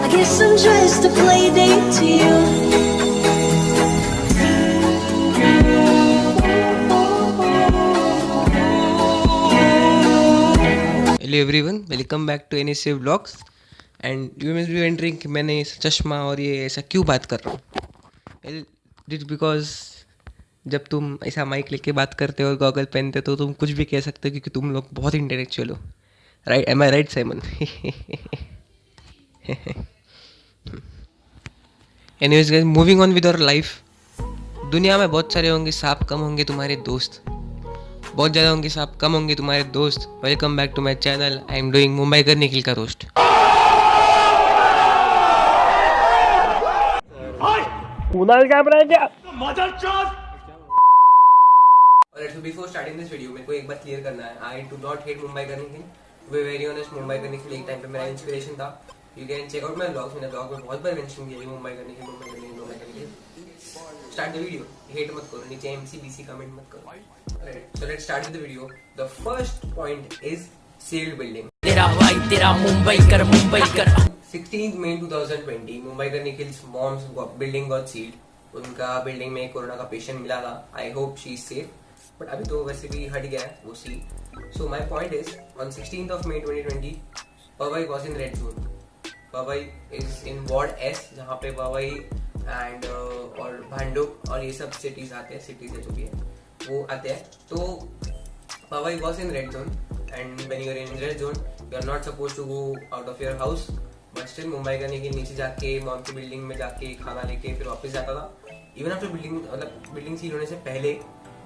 I guess I'm just a play date to you. Hello everyone, welcome back to NSA vlogs. And you must be wondering कि मैंने चश्मा और ये ऐसा क्यों बात कर रहा हूँ। इट्स बिकॉज जब तुम ऐसा माइक लेके बात करते हो और गॉगल पहनते हो तो तुम कुछ भी कह सकते हो क्योंकि तुम लोग बहुत इंटेलेक्चुअल हो। Right? Am I right Simon? Anyways guys, moving on with our life. दुनिया में बहुत सारे होंगे सांप, कम होंगे तुम्हारे दोस्त। बहुत ज़्यादा होंगे सांप, कम होंगे तुम्हारे दोस्त। Welcome back to my channel. I am doing Mumbaikar Nikhil का रोस्ट। और बिफोर स्टार्टिंग दिस वीडियो मेरे को एक बात क्लियर करना है। I do not hate Mumbaikar Nikhil. To be very honest, Mumbaikar Nikhil एक टाइम पे मेरा इंस्पिरेशन था। You can check out my blogs. मैंने ब्लॉग में बहुत बार मेंशन किया मुंबई कर निखिल, मुंबई कर निखिल, मुंबई कर Nikhil. Start the video. Hate मत करो, नीचे MCBC कमेंट मत करो। Alright, so let's start with the video. The first point is sealed building. तेरा भाई तेरा मुंबई कर 16th May 2020 मुंबई का Nikhil's mom's building got sealed. उनका बिल्डिंग में कोरोना का पेशेंट मिला था। I hope she is safe, but अभी तो वैसे भी हट गया है वो seal. So my point is on 16th of May 2020 Powai was in red zone. Powai is in ward S, जहाँ पे पवई एंड और भांडुप और ये सब सिटीज आते हैं, सिटीज है जो भी है वो आते हैं। तो Powai was in red zone, and when you are in red zone, you are not supposed to go out of your house. But still Mumbai का निखिल नीचे जाके मॉम की बिल्डिंग में जाके खाना लेके फिर वापस जाता था। इवन आफ्टर बिल्डिंग, मतलब बिल्डिंग सील होने से पहले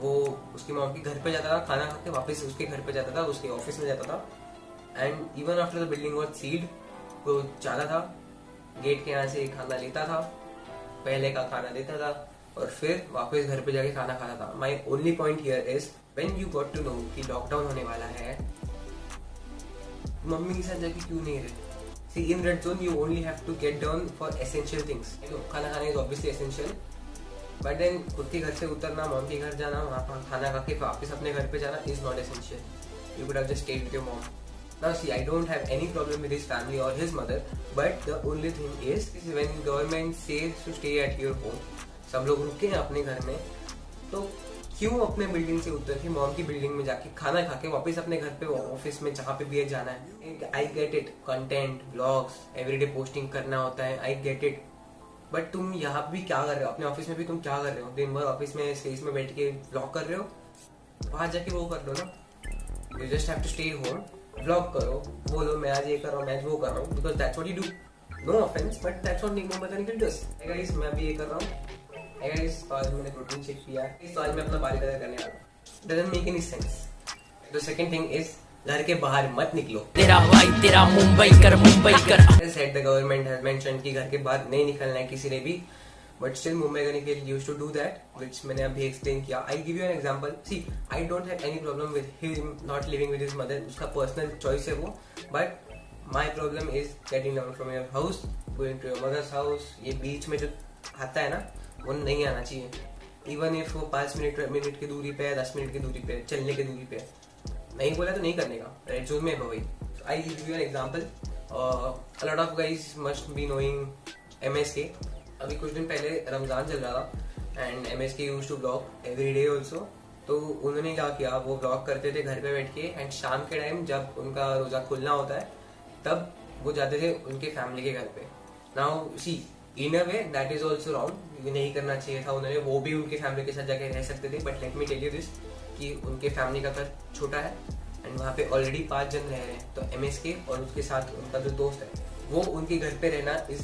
वो उसकी मॉम के घर पे जाता था, खाना खा के वापस उसके घर पे जाता था, उसके ऑफिस में जाता था। And even after the building was sealed वो जाता था गेट के यहाँ से खाना लेता था, पहले का खाना लेता था और फिर वापस घर पे जाके खाना खाता था। My only point here is when you got to know कि लॉकडाउन होने वाला है, मम्मी के साथ जाके क्यों नहीं रहे। See in red zone you only have to get down for essential things. खाना खाना is obviously essential, but then खुद के घर से उतरना, मॉम के घर जाना, वहाँ पर खाना खा के वापस अपने घर पे जाना is not essential. You could have just stayed with your mom. Now see, I don't have any problem with his family or his mother, but the only thing is when government says to stay at your home, सब लोग रुके हैं अपने घर में, तो क्यों अपने बिल्डिंग से उतर के मॉम की बिल्डिंग में जाके खाना खा के वापस अपने घर पे ऑफिस में जहाँ पे भी जाना है। I get it, content blogs everyday posting करना होता है, आई गेट इट। बट तुम यहाँ पे भी क्या कर रहे हो, अपने ऑफिस में भी तुम क्या कर रहे हो? दिन भर ऑफिस में स्पेस में बैठ के ब्लॉग कर रहे हो, वहां जाके वो कर लो ना। You just have to stay home, blog करो, बोलो मैं आज ये कर रहा हूँ, मैं आज वो कर रहा हूँ, because that's what you do. No offence, but that's what Mumbai का निखिल डज। गाइस मैं भी ये कर रहा हूँ। गाइस आज मैंने प्रोटीन शेक पिया है, इस आज मैं अपना बारी कदर करने वाला हूँ। Doesn't make any sense. The second thing is घर के बाहर मत निकलो। तेरा भाई तेरा मुंबई कर said the government has mentioned कि घर के बाहर नहीं निकलना है किसी ने भी, बट स्टिल मुंबई का Nikhil used to do that, which मैंने अभी एक्सप्लेन किया। I give you an example. See, I don't have any problem with him not living with his mother, उसका पर्सनल चॉइस है वो। But my problem is getting down from your house, going to your mother's house. ये बीच में जो आता है ना, वो नहीं आना चाहिए। इवन इफ वो 5 मिनट की दूरी पे है, 10 मिनट की दूरी पे, चलने की दूरी पे, नहीं बोला तो नहीं करने का। रेड जोन में भाई। I give you an example. A lot of guys must be knowing MSK। अभी कुछ दिन पहले रमजान चल रहा था and MSK used to blog every day also. तो उन्होंने क्या किया, वो ब्लॉग करते थे घर पे बैठ के, एंड शाम के टाइम जब उनका रोजा खुलना होता है तब वो जाते थे उनके फैमिली के घर पे। Now see, in a way that is also wrong, ये नहीं करना चाहिए था उन्होंने। वो भी उनके फैमिली के साथ जाके रह सकते थे, but let me tell you this कि उनके फैमिली का घर छोटा है एंड वहाँ पे ऑलरेडी 5 जन रह रहे हैं। तो MSK और उसके साथ उनका जो दोस्त है, वो उनके घर पे रहना is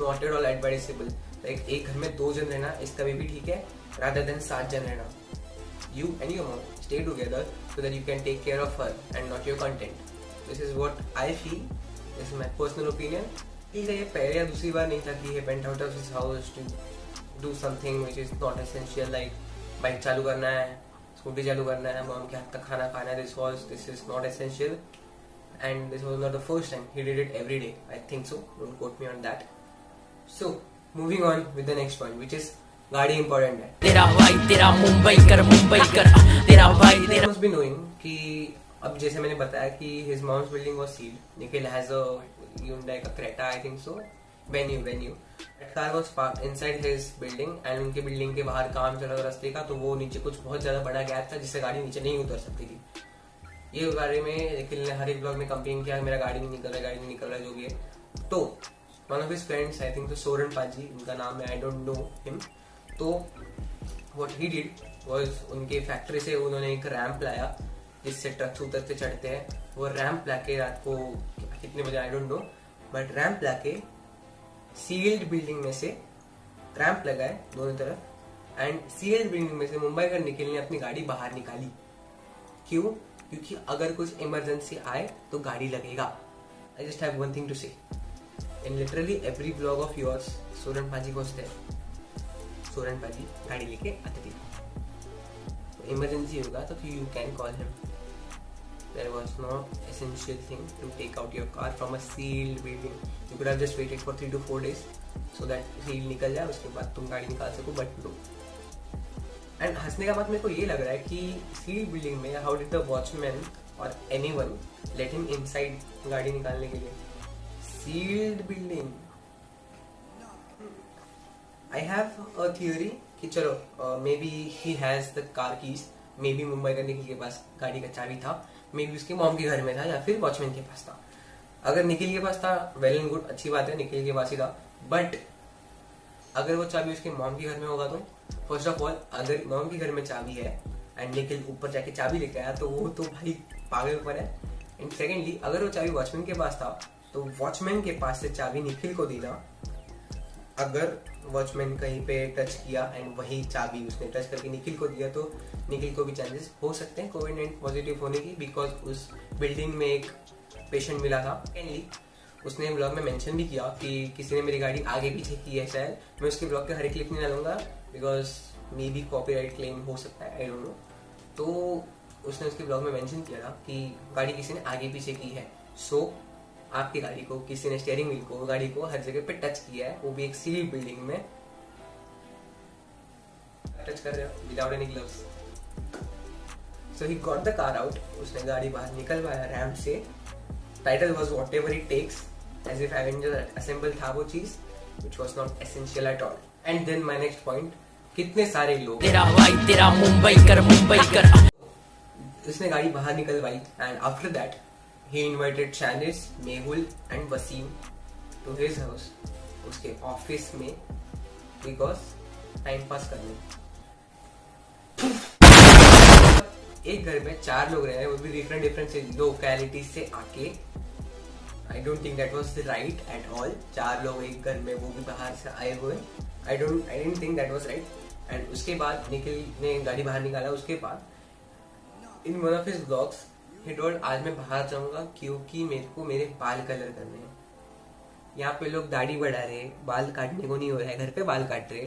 not at all advisable. Like एक घर में 2 जन रहना इस कभी भी ठीक है, रादर देन 7 जन रहना। You and your mom stay together so that you can take care of her and not your content. This is what I feel. This is my personal opinion. ठीक है, ये पहले या दूसरी बार नहीं था कि he went out of his house to do something which is not essential, like bike चालू करना है, स्कूटी चालू करना है, मॉम के हाथ का खाना खाना है। This is not essential, and this was not the first time. He did it every day. I think so. Don't quote me on that. So moving on with the next point, which is गाड़ी important है। तेरा भाई तेरा मुंबई कर तेरा भाई तेरा must be knowing कि अब जैसे मैंने बताया कि his mom's building was sealed. Nikhil has a Hyundai का Creta, I think so. venue. That car was parked inside his building and उनके बिल्डिंग के बाहर काम चल रहा था रास्ते का, तो वो नीचे कुछ बहुत ज्यादा बड़ा गैप था जिससे गाड़ी नीचे नहीं उतर सकती थी. ये बारे में निखिल ने हर एक ब्लॉग में कंप्लेन किया मेरा गाड़ी नहीं निकल रहा जो भी है. तो one of his friends, I think तो सोरन पाजी उनका नाम है, आई डोंट नो हिम. तो व्हाट ही डिड वाज उनके फैक्ट्री से उन्होंने एक रैंप लाया जिससे ट्रक्स उतरते चढ़ते हैं. वो रैंप लाके रात को कितने बजे I don't know, but ramp लाके सील्ड बिल्डिंग में से रैंप लगाए दोनों तरफ एंड सील्ड बिल्डिंग में से मुंबई का निखिल ने अपनी गाड़ी बाहर निकाली. क्यों? क्योंकि अगर कुछ इमरजेंसी आए तो गाड़ी लगेगा. I just have one thing to say, in literally every blog of yours Soran पाजी was there. सोरन पाजी गाड़ी लेके आते थे, तो इमरजेंसी होगा तो you can call him. There was no essential thing to take out your car from a sealed building. You could have just waited for 3 to 4 days so that seal निकल जाए, उसके बाद तुम गाड़ी निकाल सको, but no. एंड हंसने का बात मेरे को ये लग रहा है कि सील्ड बिल्डिंग में हाउ डिड द वॉचमैन और एनीवन लेट हिम इनसाइड गाड़ी निकालने के लिए. Sealed building. I have a theory कि चलो maybe he has the car keys, maybe Mumbai का निखिल के पास गाड़ी का चाबी था, मे बी उसके मॉम के घर में था या फिर वॉचमैन के पास था. अगर निखिल के पास था वेल एंड गुड, अच्छी बात है, निखिल के पास ही था. बट अगर वो चाबी उसके मॉम के घर में होगा तो फर्स्ट ऑफ ऑल अगर मॉम के घर में चाबी है एंड निखिल ऊपर जाके चाबी लेके आया तो वो तो भाई पागलपन है. एंड सेकेंडली अगर वो चाबी वॉचमैन के पास था तो वॉचमैन के पास से चाबी निखिल को देना, अगर वॉचमैन कहीं पे टच किया एंड वही चाबी उसने टच करके निखिल को दिया तो निखिल को भी चांसेस हो सकते हैं कोविड-19 पॉजिटिव होने की, बिकॉज उस बिल्डिंग में एक पेशेंट मिला था. सेकेंडली उसने ब्लॉग में मेंशन भी किया कि किसी ने मेरी गाड़ी आगे पीछे की है शायद. मैं उसके ब्लॉग के हर एक क्लिप नहीं डालूंगा because may be copyright claim हो सकता है, आई डोंट नो. तो उसने उसके ब्लॉग में मेंशन किया था कि गाड़ी किसी ने आगे पीछे की है. सो आपकी गाड़ी को किसी ने स्टीयरिंग व्हील को गाड़ी को हर जगह पे टच किया है, वो भी एक सील्ड बिल्डिंग में टच कर रहे हो without any gloves. So he got the car out. उसने गाड़ी बाहर निकलवाया रैंप से. Title was whatever it takes, as if Avengers assemble था वो चीज, which was not essential at all. And then my next point, कितने सारे लोग तेरा भाई तेरा मुंबई कर. उसने गाड़ी बाहर निकलवाई and after that he invited Shanice, Mehul and Wasim to his house, उसके ऑफिस में, because टाइम पास करने. एक घर में 4 लोग रहे हैं, वो भी डिफरेंट लोकेलिटी से आके. I don't think that was right at all. 4 लोग एक घर में, वो भी बाहर से आए हुए. I didn't think that was right. And उसके बाद निखिल ने गाड़ी बाहर निकाला. उसके बाद in one of his blogs he told आज मैं बाहर जाऊंगा क्योंकि मेरे को मेरे बाल कलर करने हैं. यहाँ पे लोग दाढ़ी बढ़ा रहे, बाल काटने को नहीं हो रहा है, घर पे बाल काट रहे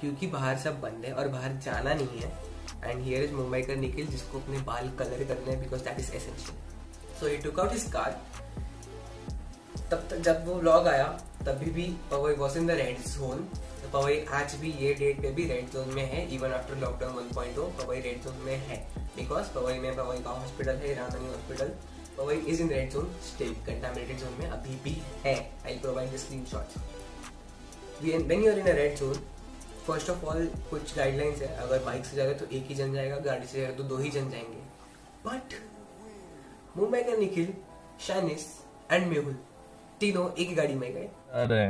क्योंकि बाहर सब बंद है और बाहर जाना नहीं है. एंड हियर इज मुंबई का निखिल जिसको अपने बाल कलर करने हैं because that is essential. So he took out his car. तब तक जब वो व्लॉग आया तभी भी Powai was in the red zone. Powai आज भी ये डेट पे भी रेड जोन में है. Even after lockdown 1.0 Powai red zone में है बिकॉज पवई में पवई का हॉस्पिटल है, Ramdhani hospital. Powai is in red zone still, contaminated zone में अभी भी है. I provide the screenshots. When you are in a red zone, first of all कुछ गाइडलाइंस है. अगर बाइक से जा रहे तो एक ही जन जाएगा, गाड़ी से जा रहे तो 2 ही जन जाएंगे. बट मुंबई का निखिल, शानिस एंड मेहुल तीनों एक ही गाड़ी में गए. अरे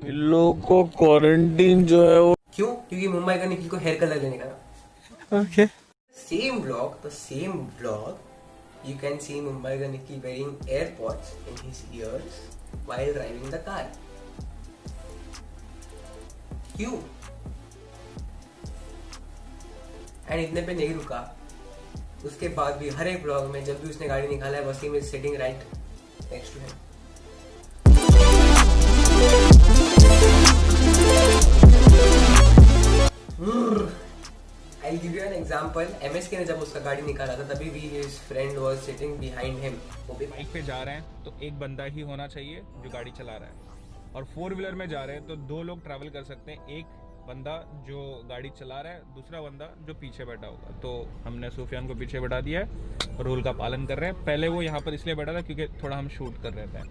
इन लोगों को क्वारंटीन जो है वो क्यों? क्योंकि मुंबई का निखिल को हेयर कलर लेने का. Okay. Same vlog, you can see Mumbai ka Nikhil wearing AirPods in his ears while driving the car. क्यों? एंड इतने पे नहीं रुका. उसके बाद भी हर एक ब्लॉग में जब भी उसने गाड़ी निकाला है, Wasim is sitting right next to him. I'll give you an example. MSK ने जब उसका गाड़ी निकाला था तभी भी his friend was sitting behind him. वो भी बाइक पे जा रहे हैं तो एक बंदा ही होना चाहिए जो गाड़ी चला रहा है, और 4 व्हीलर में जा रहे हैं तो 2 लोग ट्रैवल कर सकते हैं. एक बंदा जो गाड़ी चला रहा है, दूसरा बंदा जो पीछे बैठा होगा. तो हमने सूफियान को पीछे बैठा दिया है, रूल का पालन कर रहे हैं. पहले वो यहाँ पर इसलिए बैठा था क्योंकि थोड़ा हम शूट कर रहे थे.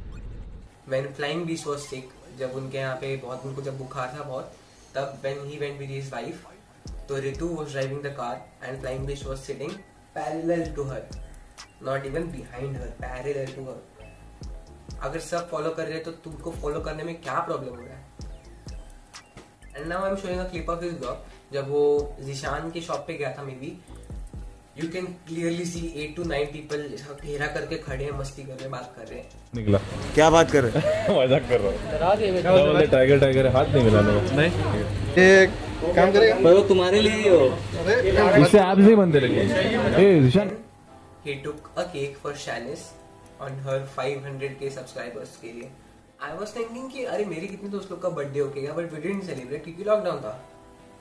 When flying beast was sick, जब उनके यहाँ पे बहुत उनको जब बुखार था बहुत, तब when he went with his wife, तो Ritu was driving the car and flying beast was sitting parallel to her, not even behind her, parallel to her. अगर सब फॉलो कर रहे हैं तो तुमको फॉलो करने में क्या प्रॉब्लम हो रहा है? And now I am showing a clip of his blog, जब वो जिशान की शॉप पे गया था, may be you can clearly see 8 to 9 people घेरा करके खड़े हैं, मस्ती कर रहे हैं, बात कर रहे हैं। निकला क्या बात कर रहे हैं? मजाक कर रहा हूँ। टाइगर टाइगर हाथ नहीं मिलाने का। नहीं ये काम करेगा? वो तुम्हारे लिए ही हो। इससे आप नहीं बनते लगे। ए Zeeshan, He took a cake for Shanice on her 500k subscribers के लिए। I was thinking कि अरे मेरे कितने दोस्त लोग का बर्थडे हो गया, बट we didn't celebrate क्योंकि लॉकडाउन था।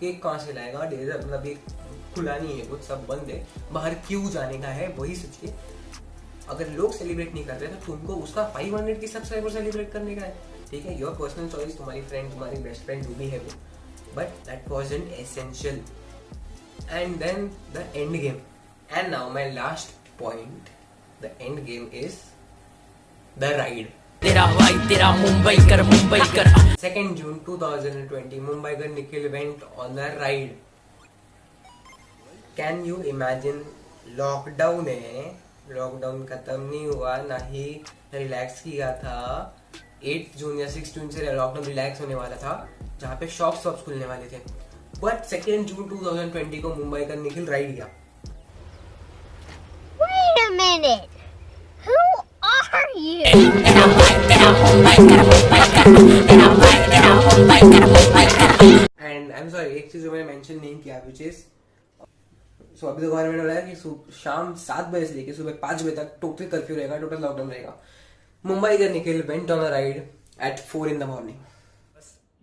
केक कहाँ से लाएगा? डेजर्ट मतलब अभी खुला नहीं है, कुछ सब बंद है, बाहर क्यों जाने का है? वही सोचिए, अगर लोग सेलिब्रेट नहीं कर रहे तो तुमको उसका 500 की सब्सक्राइबर सेलिब्रेट करने का है, ठीक है? योर पर्सनल चॉइस, तुम्हारी फ्रेंड, तुम्हारी बेस्ट फ्रेंड जो भी है वो, but that wasn't essential. And then the end game, and now my last point, the end game is the ride. तेरा भाई तेरा Mumbaikar 2 June 2020, Mumbaikar Nikhil went on a ride. Can you imagine? Lockdown है, lockdown खत्म नहीं हुआ, ना ही relax किया था। 8 जून या 6 जून से लॉकडाउन रिलैक्स होने वाला था, जहाँ पे शॉप्स खुलने वाले थे, बट 2 June 2020 को मुंबईकर निखिल राइड गया। Wait a minute. Who are you? And I am sorry, एक चीज जो मैंने मेंशन नहीं किया, विच इज सो अभी तो गवर्नमेंट ने बोला कि शाम 7 बजे से लेकर सुबह 5 बजे तक टोटल कर्फ्यू रहेगा, टोटल लॉकडाउन रहेगा। मुंबई का Nikhil went on a ride at 4 in the morning।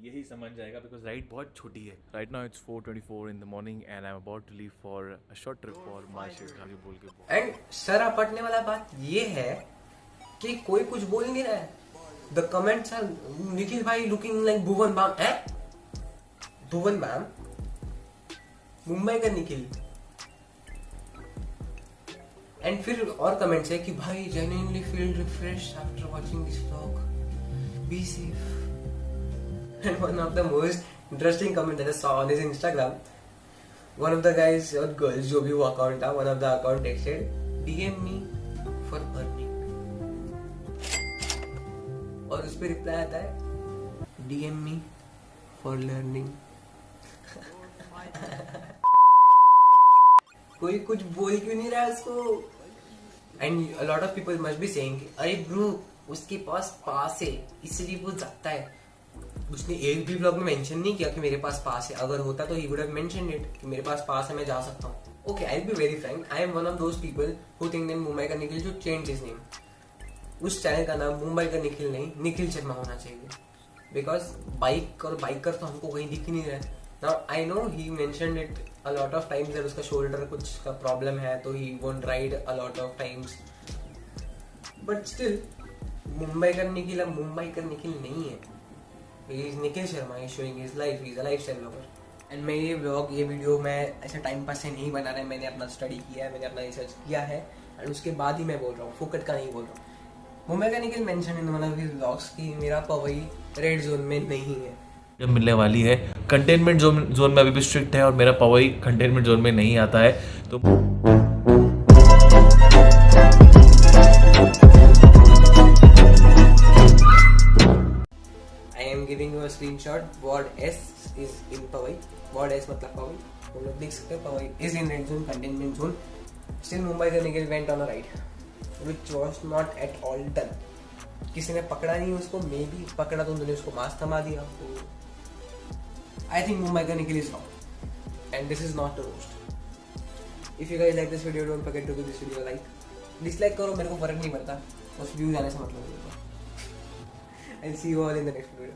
यही समझ जाएगा बिकॉज राइड बहुत छोटी है। Right now it's 4:24 in the morning and I'm about to leave for a short trip for Mauritius खाली बोल के। एंड सर पटने वाला बात ये है कि कोई कुछ बोल नहीं रहा है। द कमेंट्स आर निखिल भाई लुकिंग लाइक भुवन बाम। भुवन बाम, मुंबई का निखिल। एंड फिर और कमेंट्स है कि भाई genuinely feel refreshed after watching this vlog, be safe. And one of the most interesting comment that I saw on his Instagram, one of the guys or girls जो भी वो account था, one of the account texted DM me for earning, और उस पे reply आता है DM me for learning। कोई कुछ बोल क्यों नहीं रहा है उसको? And a lot of people must be saying अरे ब्रो उसके पास है इसलिए वो जाता है। उसने एक भी ब्लॉग में मेंशन नहीं किया कि मेरे पास पास है। अगर होता तो he would have mentioned it कि मेरे पास पास है, मैं जा सकता हूँ। Okay, I will be very Frank, I am one of those people who think that Mumbai का निखिल जो चेंज हिज नेम। उस चैनल का नाम मुंबई का निखिल नहीं, निखिल शर्मा होना चाहिए, बिकॉज बाइक और बाइकर तो हमको कहीं दिख नहीं रहा है। Now I know he mentioned it a lot of times that उसका शोल्डर कुछ का प्रॉब्लम है, तो he won't ride a lot of times, but still Mumbai का निखिल अब मुंबई का निखिल नहीं है। He is Nikhil Sharma, he is showing his life, he is a lifestyle vlogger। And मैं ये व्लॉग, ये वीडियो मैं ऐसे टाइम पास से नहीं बना रहा है, मैंने अपना स्टडी किया है, मैंने अपना रिसर्च किया है, एंड उसके बाद ही मैं बोल रहा हूँ, फोकट का नहीं बोल रहा हूँ। मुंबई का Nikhil mention in one of his vlogs कि मेरा पवई रेड जोन में नहीं है। जब मिलने वाली है, कंटेनमेंट जोन में अभी भी स्ट्रिक्ट है और मेरा पवई कंटेनमेंट जोन में नहीं आता है, तो giving you a screenshot. Ward S is in Powai, ward S मतलब पवई, हम लोग देख सकते हैं Powai is in red zone, containment zone. Still Mumbai का Nikhil went on a ride which was not at all done. किसी ने पकड़ा नहीं उसको, मे बी पकड़ा तो उन्होंने उसको मास्क थमा दिया। तो आई थिंक मुंबई का Nikhil is wrong and this is not a roast. If you guys like this video, don't forget to give this video like. Dislike करो, मेरे को फर्क नहीं पड़ता, बस व्यूज आने से मतलब नहीं। I'll see you all in the next video.